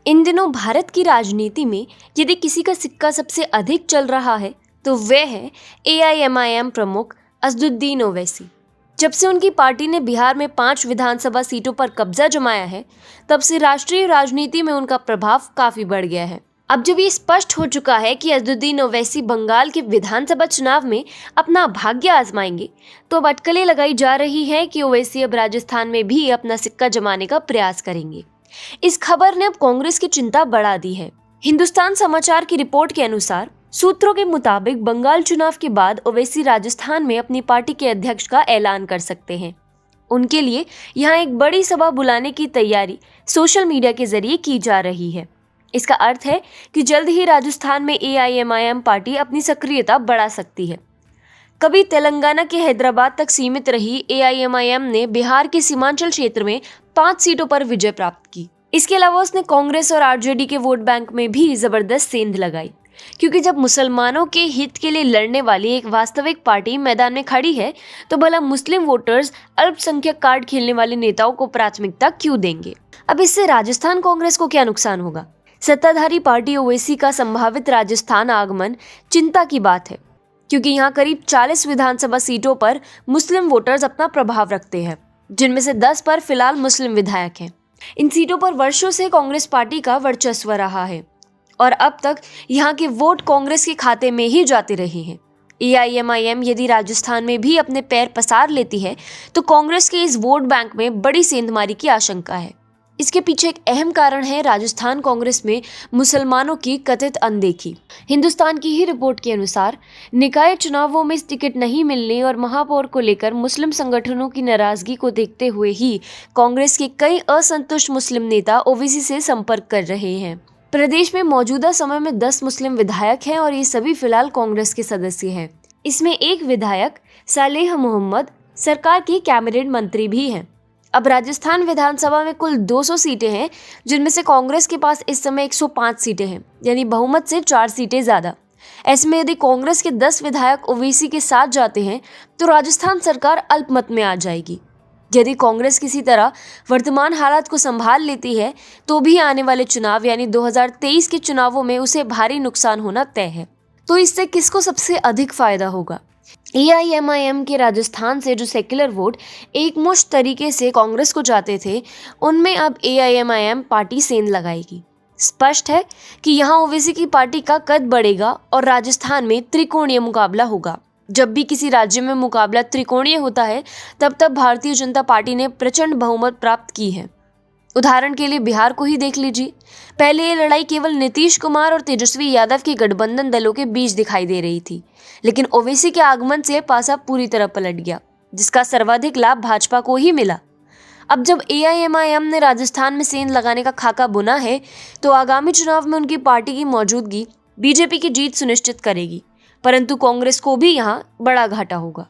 इन दिनों भारत की राजनीति में यदि किसी का सिक्का सबसे अधिक चल रहा है तो वह है AIMIM प्रमुख असदुद्दीन ओवैसी। जब से उनकी पार्टी ने बिहार में 5 विधानसभा सीटों पर कब्जा जमाया है, तब से राष्ट्रीय राजनीति में उनका प्रभाव काफी बढ़ गया है। अब जब ये स्पष्ट हो चुका है कि असदुद्दीन ओवैसी बंगाल के विधानसभा चुनाव में अपना भाग्य आजमाएंगे, तो अब अटकलें लगाई जा रही है कि ओवैसी अब राजस्थान में भी अपना सिक्का जमाने का प्रयास करेंगे। इस खबर ने अब कांग्रेस की चिंता बढ़ा दी है। हिंदुस्तान समाचार की रिपोर्ट के अनुसार सूत्रों के मुताबिक बंगाल चुनाव के बाद ओवैसी राजस्थान में अपनी पार्टी के अध्यक्ष का ऐलान कर सकते हैं। उनके लिए यहां एक बड़ी सभा बुलाने की तैयारी सोशल मीडिया के जरिए की जा रही है। इसका अर्थ है कि जल्द ही राजस्थान में AIMIM पार्टी अपनी सक्रियता बढ़ा सकती है। कभी तेलंगाना के हैदराबाद तक सीमित रही AIMIM ने बिहार के सीमांचल क्षेत्र में 5 सीटों पर विजय प्राप्त की। इसके अलावा उसने कांग्रेस और RJD के वोट बैंक में भी जबरदस्त सेंध लगाई, क्योंकि जब मुसलमानों के हित के लिए लड़ने वाली एक वास्तविक पार्टी मैदान में खड़ी है, तो भला मुस्लिम वोटर्स अल्पसंख्यक कार्ड खेलने वाले नेताओं को प्राथमिकता क्यों देंगे। अब इससे राजस्थान कांग्रेस को क्या नुकसान होगा? सत्ताधारी पार्टी ओवैसी का संभावित राजस्थान आगमन चिंता की बात है, क्योंकि यहाँ करीब 40 विधानसभा सीटों पर मुस्लिम वोटर्स अपना प्रभाव रखते हैं, जिनमें से 10 पर फिलहाल मुस्लिम विधायक हैं। इन सीटों पर वर्षों से कांग्रेस पार्टी का वर्चस्व रहा है और अब तक यहाँ के वोट कांग्रेस के खाते में ही जाते रहे हैं। AIMIM यदि राजस्थान में भी अपने पैर पसार लेती है, तो कांग्रेस के इस वोट बैंक में बड़ी सेंधमारी की आशंका है। इसके पीछे एक अहम कारण है राजस्थान कांग्रेस में मुसलमानों की कथित अनदेखी। हिंदुस्तान की ही रिपोर्ट के अनुसार निकाय चुनावों में टिकट नहीं मिलने और महापौर को लेकर मुस्लिम संगठनों की नाराजगी को देखते हुए ही कांग्रेस के कई असंतुष्ट मुस्लिम नेता ओवैसी से संपर्क कर रहे हैं। प्रदेश में मौजूदा समय में 10 मुस्लिम विधायक हैं और ये सभी फिलहाल कांग्रेस के सदस्य हैं। इसमें एक विधायक सालेह मोहम्मद सरकार के कैबिनेट मंत्री भी हैं। अब राजस्थान विधानसभा में कुल 200 सीटें हैं, जिनमें से कांग्रेस के पास इस समय 105 सीटें हैं, यानी बहुमत से 4 सीटें ज्यादा। ऐसे में यदि कांग्रेस के 10 विधायक ओवैसी के साथ जाते हैं तो राजस्थान सरकार अल्पमत में आ जाएगी। यदि कांग्रेस किसी तरह वर्तमान हालात को संभाल लेती है तो भी आने वाले चुनाव यानी 2023 के चुनावों में उसे भारी नुकसान होना तय है। तो इससे किसको सबसे अधिक फायदा होगा? AIMIM के राजस्थान से जो सेक्युलर वोट एकमुश्त तरीके से कांग्रेस को जाते थे, उनमें अब AIMIM पार्टी सेंध लगाएगी। स्पष्ट है कि यहाँ ओवैसी की पार्टी का कद बढ़ेगा और राजस्थान में त्रिकोणीय मुकाबला होगा। जब भी किसी राज्य में मुकाबला त्रिकोणीय होता है, तब भारतीय जनता पार्टी ने प्रचंड बहुमत प्राप्त की है। उदाहरण के लिए बिहार को ही देख लीजिए। पहले ये लड़ाई केवल नीतीश कुमार और तेजस्वी यादव के गठबंधन दलों के बीच दिखाई दे रही थी, लेकिन ओवैसी के आगमन से पासा पूरी तरह पलट गया, जिसका सर्वाधिक लाभ भाजपा को ही मिला। अब जब AIMIM ने राजस्थान में सेंध लगाने का खाका बुना है, तो आगामी चुनाव में उनकी पार्टी की मौजूदगी BJP की जीत सुनिश्चित करेगी, परंतु कांग्रेस को भी यहाँ बड़ा घाटा होगा।